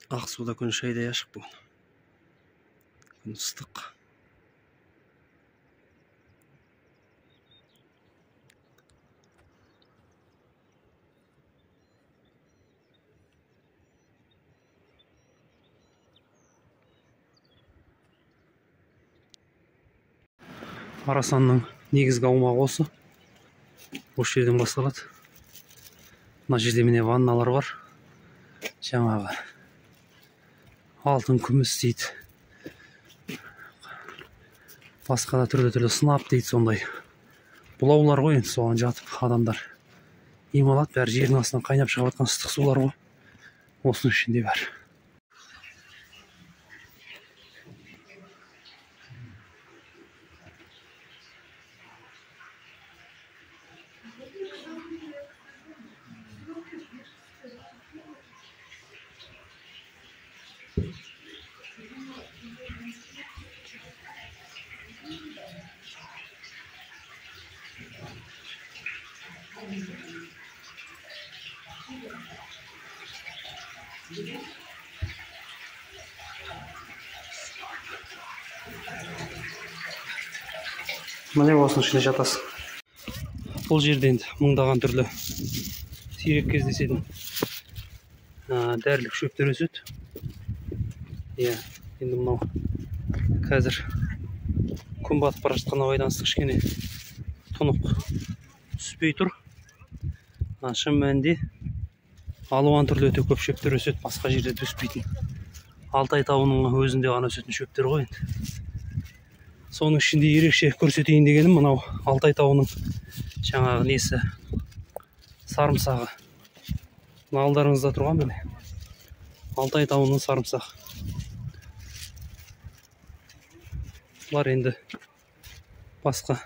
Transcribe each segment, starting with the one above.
Ақсуда күн шайдай ашық бүгін. Күн ыстық. Арасанның негізгі аумағы осы. Осы жерден басталады. Мына жерде міне ванналар бар. Жаңағы алтын күміс дейді. Басқа да түрлі сынап дейді, сондай. Бұлаулар ғой, енді соған жатып адамдар ем алады. Бәрі жердің астынан қайнап шығып жатқан ыстық сулар ғой. Осының ішінде бәрі. Міне осының ішінде жатасың. Бұл жерде енді мыңдаған түрлі сирек кездесетін дәрілік шөптер өседі. Енді мынау қазір күн батып бара жатқанына байланысты кішкене тұнық түспей тұр. Шын мәнінде алуан түрлі өте көп шөптер өседі, басқа жерде өспейтін. Алтай тауының өзінде ғана өсетін шөптер ғой енді. Соның ішінде ерекше көрсетейін дегенім мынау Алтай тауының жаңағы несі, сарымсағы. Мына алдарыңызда тұрған міне Алтай тауының сарымсағы. Бұлар енді басқа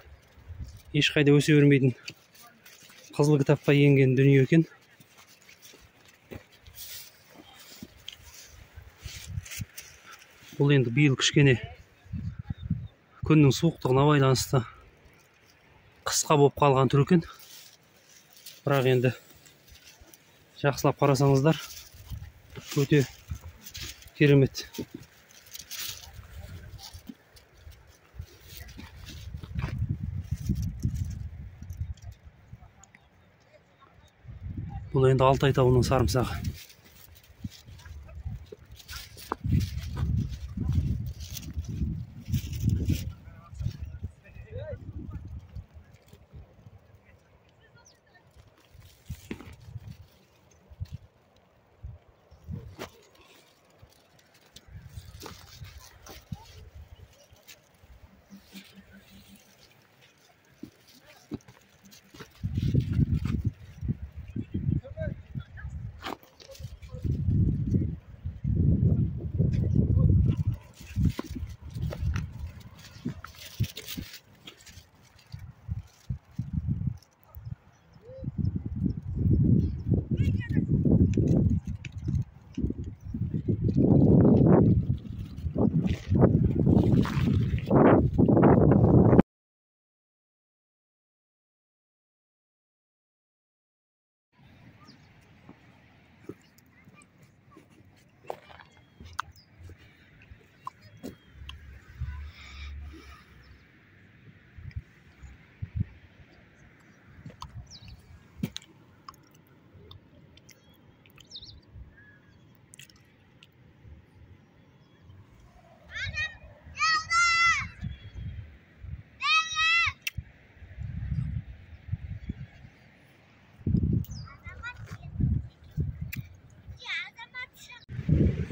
ешқайда өсе бермейтін қызыл кітапқа енген дүние екен. Бұл енді биыл кішкене күннің суықтығына байланысты қысқа болып қалған түр екен. Бірақ енді жақсылап қарасаңыздар өте керемет. Бұл енді Алтай тауының сарымсағы.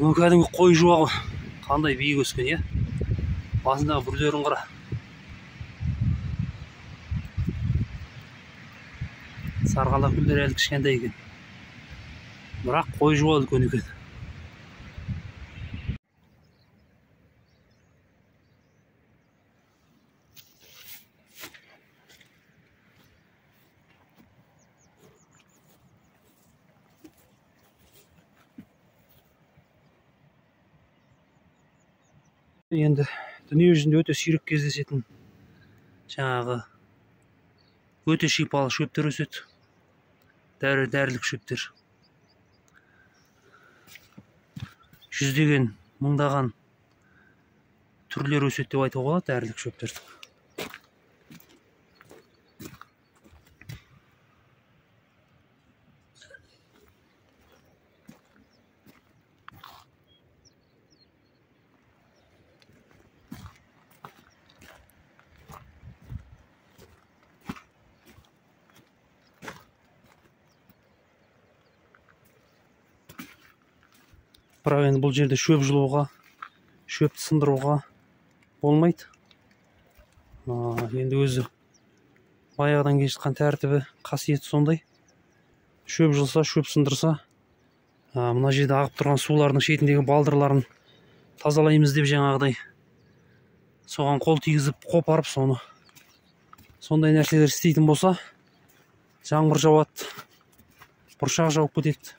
Бұл кәдімгі қой жуағы. Қандай биік өскен, е? Басындағы бүрдерін қара. Сарғалақ гүлдер әлі кішкентай екен. Бірақ қой жуағы үлкен екен. Енді дүние жүзінде өте сирек кездесетін жаңағы өте шипалы шөптер өседі. Дәрілік шөптер. жүздеген, мыңдаған түрлер өседі деп айтуға болады дәрілік шөптердің. Бірақ енді бұл жерде шөп жұлуға, шөпті сындыруға болмайды. Енді өзі баяғыдан келе жатқан тәртібі, қасиеті сондай. Шөп жұлса, шөп сындырса, мына жерде ағып тұрған сулардың шетіндегі балдырларын тазалаймыз деп жаңағыдай соған қол тигізіп, қопарып соны. Сондай нәрселер істейтін болса, жаңбыр жауады, бұршақ жауып кетеді,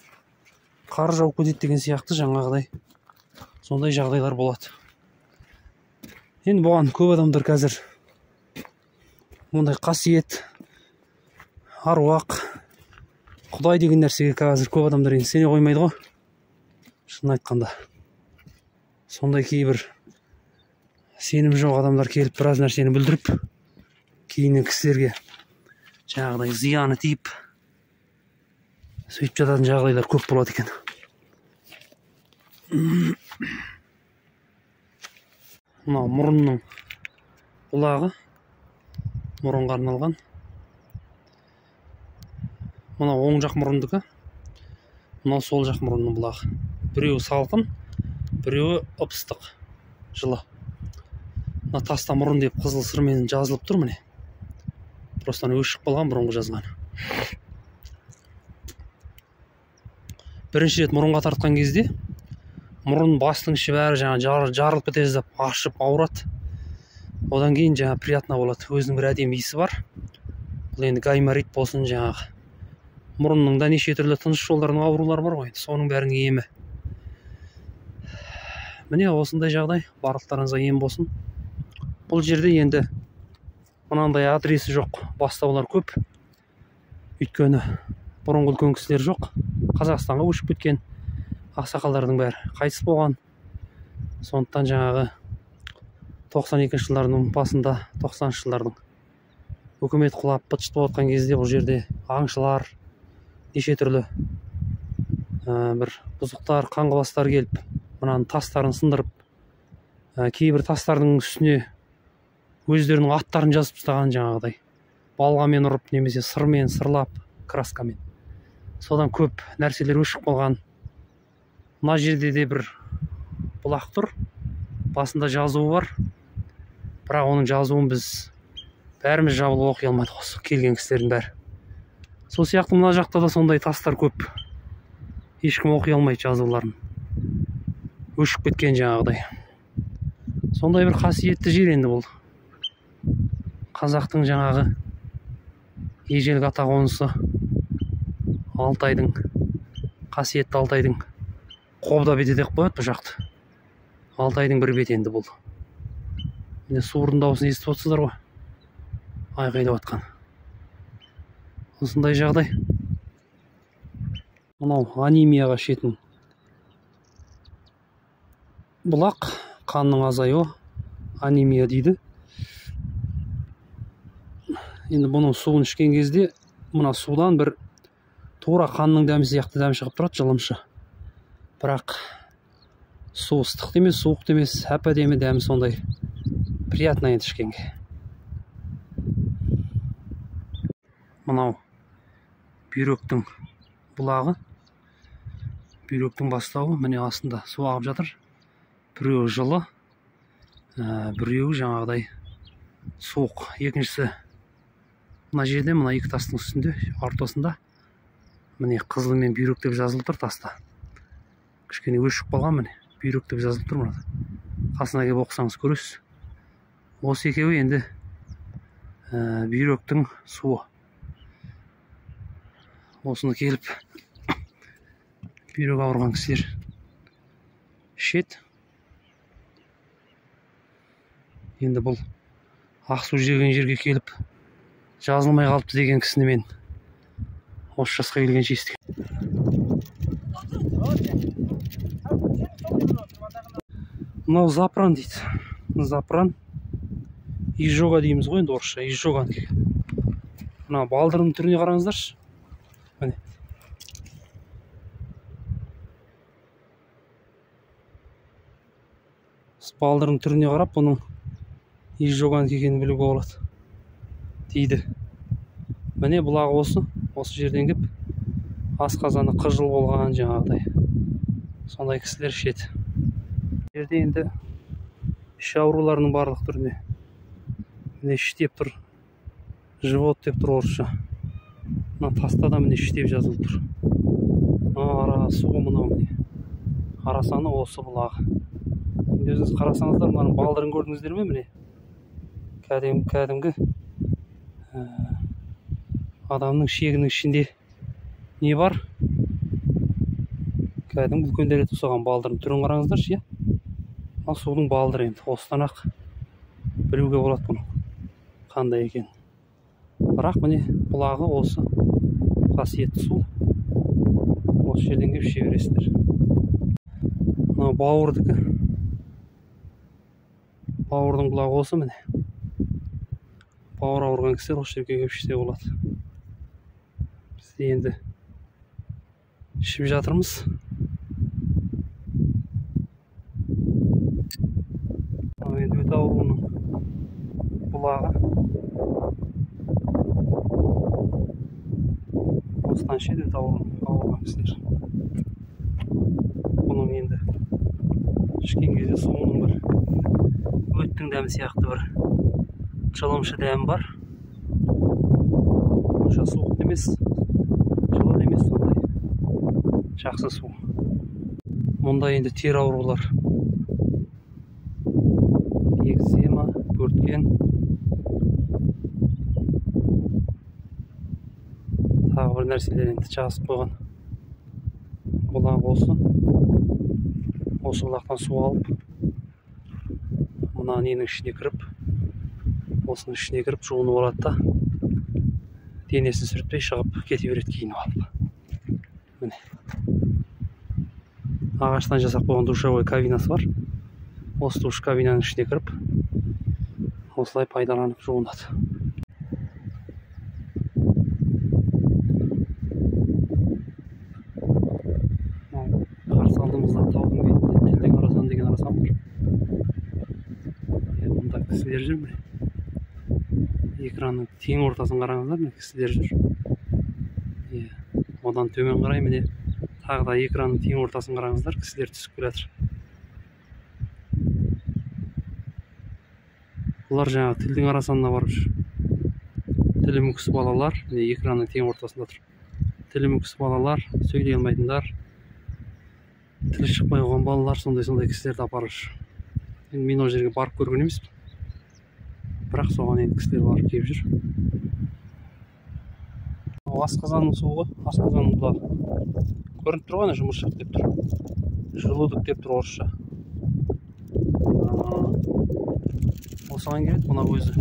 қар жауып кетеді деген сияқты жаңағыдай сондай жағдайлар болады. Енді бұған көп адамдар қазір мұндай қасиет, аруақ, Құдай деген нәрсеге қазір көп адамдар енді сене қоймайды ғой. Шын айтқанда. Сондай кейбір сенім жоқ адамдар келіп біраз нәрсені бүлдіріп, кейіннен кісілерге жаңағыдай зияны тиіп, сөйтіп жататын жағдайлар көп болады екен. Мынау мұрынның бұлағы, мұрынға арналған. Мынау оң жақ мұрындікі, мынау сол жақ мұрынның бұлағы. Біреуі салқын, біреуі ыстық, жылы. Мына таста мұрын деп қызыл сырмен жазылып тұр міне. Просто өшіп қалған бұрынғы жазған. Бірінші рет мұрынға тартқан кезде мұрын бастың іші бәрі жарылып кетеді деп ашып ауырады. Одан кейін приятно болады. Өзінің бір әдемі иісі бар. Бұл енді гайморит болсын жаңағы. Мұрынның да неше түрлі тыныс жолдарының аурулары бар ғой. Соның бәрінің емі. Міне осындай жағдай. Барлықтарыңызға ем болсын. Бұл жерде енді мынандай адресі жоқ. Бастаулар көп. Өйткені бұрынғы үлкен кісілер жоқ. Қазақстанға көшіп кеткен ақсақалдардың бәрі қайтыс болған. Сондықтан жаңағы 92 жылдардың басында, 90 жылдардың үкімет құлап быт-шыт болып жатқан кезде бұл жерде аңшылар, неше түрлі бір бұзықтар, қаңғыбастар келіп, мынаның тастарын сындырып, кейбір тастардың үстіне өздерінің аттарын жазып тастаған жаңағыдай. Балғамен ұрып, немесе сырмен, сырлап, краскамен. Содан көп нәрселер өшіп қалған. Мына жерде де бір бұлақ тұр. Басында жазуы бар. Бірақ оның жазуын біз бәріміз жабылып оқи алмадық осы келген кісілердің бәрі. Сол сияқты мына жақта да сондай тастар көп. Ешкім оқи алмайды жазуларын. Өшіп кеткен жаңағыдай. Сондай бір қасиетті жер енді бұл. Қазақтың жаңағы ежелгі ата қонысы Алтайдың, қасиетті Алтайдың қобда беті деп қояды бұл жақты. Алтайдың бір беті енді бұл. Міне судың дауысын естіп отырсыздар ғой. Айқайлап жатқан. Осындай жағдай. Мынау анемияға шетін бұлақ, қанның азаюы, анемия дейді. Енді бұның суын ішкен кезде мына судан бір тура қанның дәмі сияқты дәм шығып тұрады, жылымшы. Бірақ су ыстық емес, суық емес, әп-әдемі дәмі сондай. Приятно енді ішкенге. Мынау бүйректің бұлағы, бүйректің бастауы, міне астында су ағып жатыр. Біреуі жылы, біреуі жаңағыдай суық. Екіншісі мына жерде, мына екі тастың үстінде, ортасында міне қызыл мен бүйрек деп жазылып тұр таста. Кішкене өшіп қалған міне, бүйрек деп жазылып тұр мына. Қасына келіп оқысаңыз көресіз. Осы екеуі енді бүйректің суы. Осыны келіп бүйрек ауырған кісілер ішеді. Енді бұл ақсу жеген жерге келіп жазылмай қалыпты деген кісіні мен осы жасқа келгенше естіген. Мынау запыран дейді. Запыран. Изжога дейміз ғой енді орысша. Изжога. Мына балдырдың түріне қараңыздаршы. Міне. Балдырдың түріне қарап, бұның изжоганың екенін білуге болады. Дейді. Міне бұлағы осы жерден кеп асқазаны қыжыл болған жаңағыдай. Сондай кісілер ішеді. Жерде енді іш ауруларының барлық түріне. Міне іш деп тұр. Живот деп тұр орысша. Мына таста да міне іш деп жазылып тұр. Ара суы мынау міне. Қарасаны осы бұлағы. Енді өзіңіз қарасаңыздар, мынаның балдырын көрдіңіздер ме міне? Кәдімгі адамның шегінің ішінде не бар? Кәдімгі үлкендер еді соған балдырын түрін қараңыздаршы, иә? Ал судың балдыры енді. Осыдан ақ білуге болады бұның қандай екен. Бірақ міне бұлағы осы қасиетті су. Осы жерден кеп іше бересіздер. Мынау бауырдікі. Бауырдың бұлағы осы міне. Бауыр ауырған кісілер осы жерге кеп ішсе болады. Біз енді ішіп жатырмыз. Енді өт ауруының бұлағы. Осыдан ішеді өт ауырған кісілер. Бұның енді ішкен кезде суының бір өттің дәмі сияқты бір жылымшы дәмі бар. Онша суық емес, жылы емес, сондай жақсы су. Мұнда енді тері аурулар, экзема, бөрткен, тағы бір нәрселер енді жазып қойған. Бұлақ осы бұлақтан су алып, мына ненің ішіне кіріп, осының ішіне кіріп жуынып алады да, денесін сүртпей шығып кете береді киініп алып. Міне. Ағаштан жасап қойған душевой кабинасы бар. Осы душ кабинаның ішіне кіріп, осылай пайдаланып жуынады. Қарсы алдымызда таудың бетінде Тілдің Арасан деген арасан бар. Мұнда кісілер жүр міне. Экранның тең ортасын қараңыздар, міне кісілер жүр. Одан төмен қарай міне тағы да экранның тең ортасын қараңыздар, кісілер түсіп келе жатыр. Бұлар жаңағы Тілдің Арасанына барып жүр. Тілі мүкіс балалар міне экранның тең ортасында тұр. Тілі мүкіс балалар, сөйлей алмайтындар, тілі шықпай қойған балалар, сондай кісілерді апарып жүр. Енді мен ол жерге барып көрген емеспін. Бірақ соған енді кісілер барып келіп жүр. Асқазанның суы, асқазанның бұлағы. Көрініп тұрғаны жұмыршақ деп тұр. Желудок деп тұр орысша. Осыған келеді, бұна өзі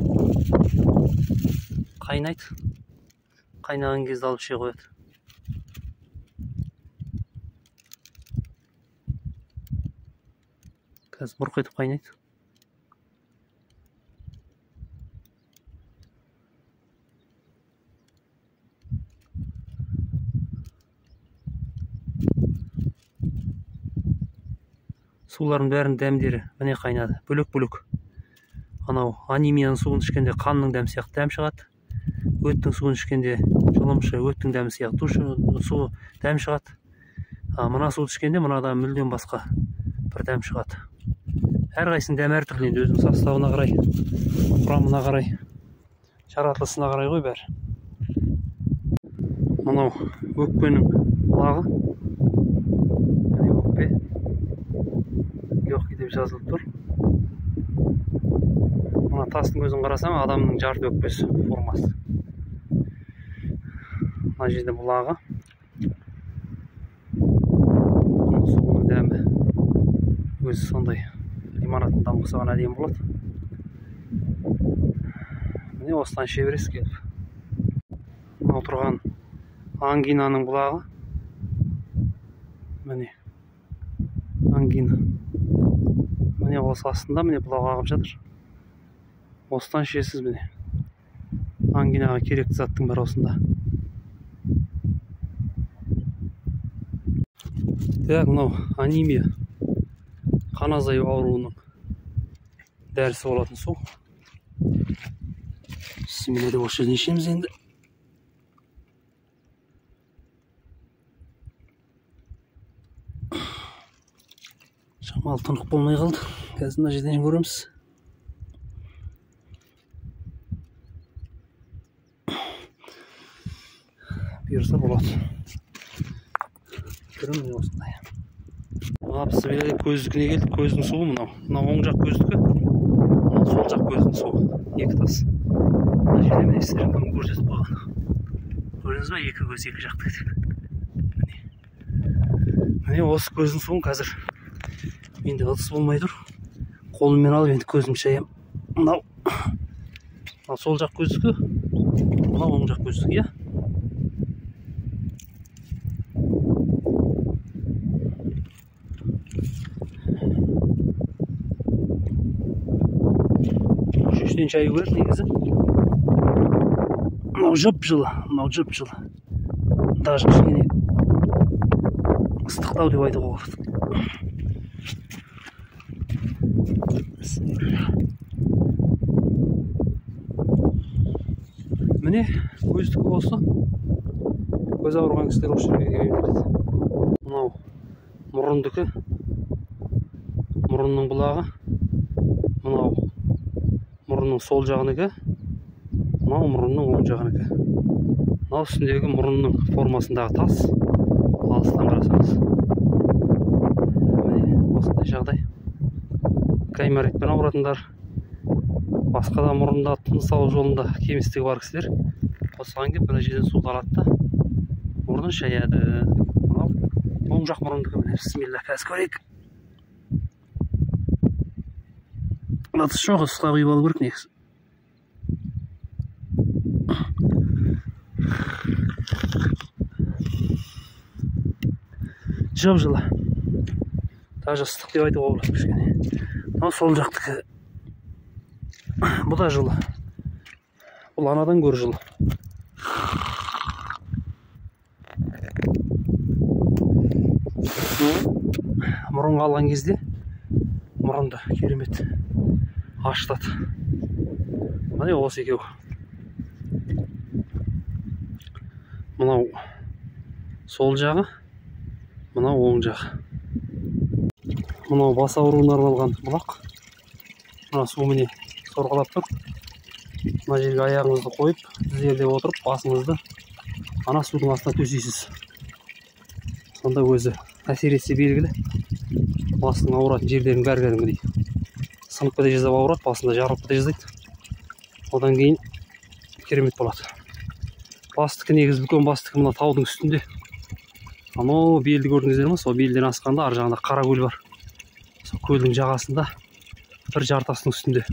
қайнайды. Қайнаған кезде алып іше қояды. Қазір бұрқ етіп қайнайды. Сулардың бәрінің дәмдері міне қайнады. Бөлек-бөлек. Анау анемияның суын ішкенде қанның дәмі сияқты дәм шығады. Өттің суын ішкенде жылымшы өттің дәмі сияқты су дәм шығады. Мына суды ішкенде мынада мүлдем басқа бір дәм шығады. Әрқайсының дәмі әртүрлі, енді өзінің составына қарай, құрамына қарай, жаратылысына қарай ғой бәрі. Мынау өкпенің бұлағы. Міне өкпе. Легкий деп жазылып тұр. Мына тастың көзін қарасаң, адамның жарты өкпесі формасы. Мына жерде бұлағы. Бұның суының дәмі өзі сондай лимонадтың дамқысаған әдемі болады. Міне осыдан іше бересіз келіп. Мынау тұрған ангинаның бұлағы. Міне ангина. Міне осы астында міне бұлақ ағып жатыр. Осыдан ішесіз міне. Ангинаға керекті заттың бәрі осында. Так, мынау анемия, қан азаю ауруының дәрісі болатын су. Сімелі осы жерден ішеміз енді. Шамалы тұнық болмай қалды. Қазір мына жерден көреміз. Бұйырса болады. Көрім міне осындай. Сімелі көздікіне келдік. Көздің суы мынау. Мынау оң жақ көздікі. Мынау сол жақ көздің суы. Екі тас. Мына жерде міне сіздердің көрсетіп қойған. Көрдіңіз ба? Екі көз екі жақты. Міне осы көздің суын қазір енді ыдыс болмай тұр. Қолыммен алып енді көзім шаям. Мынау сол жақ көздікі. Мынау оң жақ көздікі, иә. Шештен шайы көрер негізі. Мынау жып-жылы. Даже кішкене ыстықтау деп айтуға болады. Міне көздікі осы. Көз ауырған кісілер осы жерге емделеді. Мынау мұрындікі. Мұрынның бұлағы. Мынау мұрынның сол жағыныкі. Мынау мұрынның оң жағыныкі. Мынау үстіндегі мұрынның формасындағы тас. Алыстан қарасаңыз. Міне осындай жағдай. Гайморитпен ауыратындар, басқа да мұрында тыныс алу жолында кемістігі бар кісілер осыған келіп мына жерден суды алады да мұрнын шаяды. Мынау оң жақ мұрындікі. Бисмилла, қазір көрейік. Ыдыс жоқ, ысқа құйып алу керек негізі. Жып-жылы. Даже ыстық деп айтуға болады кішкене. Мынау сол жақтікі. Бұл да жылы. Бұл анадан гөрі жылы. Мұрынға алған кезде мұрынды керемет ашытады. Міне осы екеу. Мынау сол жағы, мынау оң жағы. Мынау бас ауруына арналған бұлақ. Мына су міне сорғалап тұр. Мына жерге аяғыңызды қойып, тізерлеп отырып, басыңызды ана судың астына төсейсіз. Сонда өзі әсер етсе белгілі. Бастың ауыратын жерлерін бәрі кәдімгідей сынып кете жаздап ауырады, басында жарылып кете жаздайды. Одан кейін керемет болады. Бастікі негізі үлкен бастікі мына таудың үстінде. Анау белді көрдіңіздер ме? Сол белден асқанда ар жағында қара көл бар. Сол көлдің жағасында бір жартастың үстінде.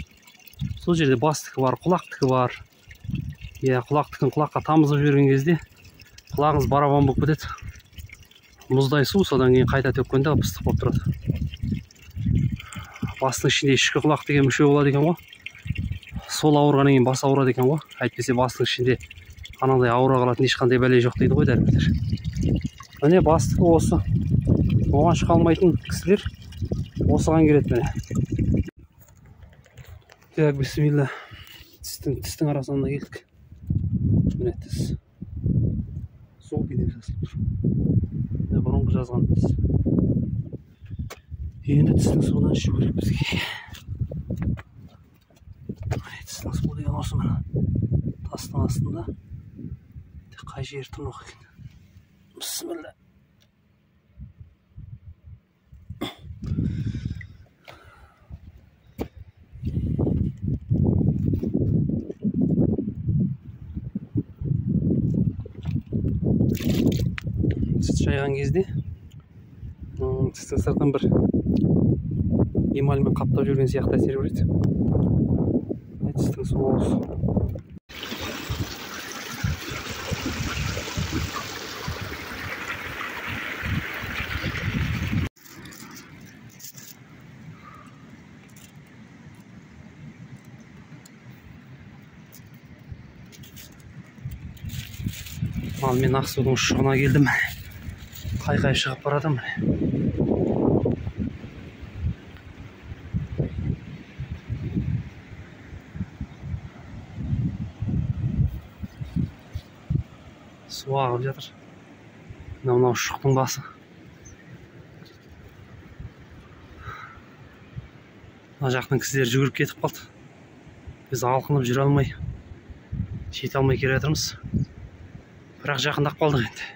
Сол жерде бастікі бар, құлақтікі бар. Иә, құлақтікін құлаққа тамызып жіберген кезде құлағыңыз барабан болып кетеді. Мұздай су, содан кейін қайта төккенде ыстық болып тұрады. Бастың ішінде ішкі құлақ деген мүше болады екен ғой. Сол ауырғаннан кейін бас ауырады екен ғой. Әйтпесе бастың ішінде анандай ауыра қалатын ешқандай бәле жоқ дейді ғой дәрігерлер. Міне бастығы осы. Оған шыға алмайтын кісілер осыған келеді міне. Так, бисмилла. Тістің арасында келдік. Міне тіс. Сол бедеп жазылып тұр. Бұрынғы жазған тіс. Енді тістің суынан ішу керек бізге. Тістің суы деген осы міне. Тастың астында. Қай жер тұнық екен. Бисмилла. Тіс шайған кезде тістің сыртын бір эмальмен қаптап жүрген сияқты әсер береді. Тістің суы осы. Ал мен Ақсудың ұшығына келдім. Қайқай шығып барадым. Су ағып жатыр. Мынау ұшықтың басы. Мына жақтың кісілер жүгіріп кетіп қалды. Біз алқынып жүре алмай, жете алмай келе жатырмыз. Бірақ жақындап қалдық енді.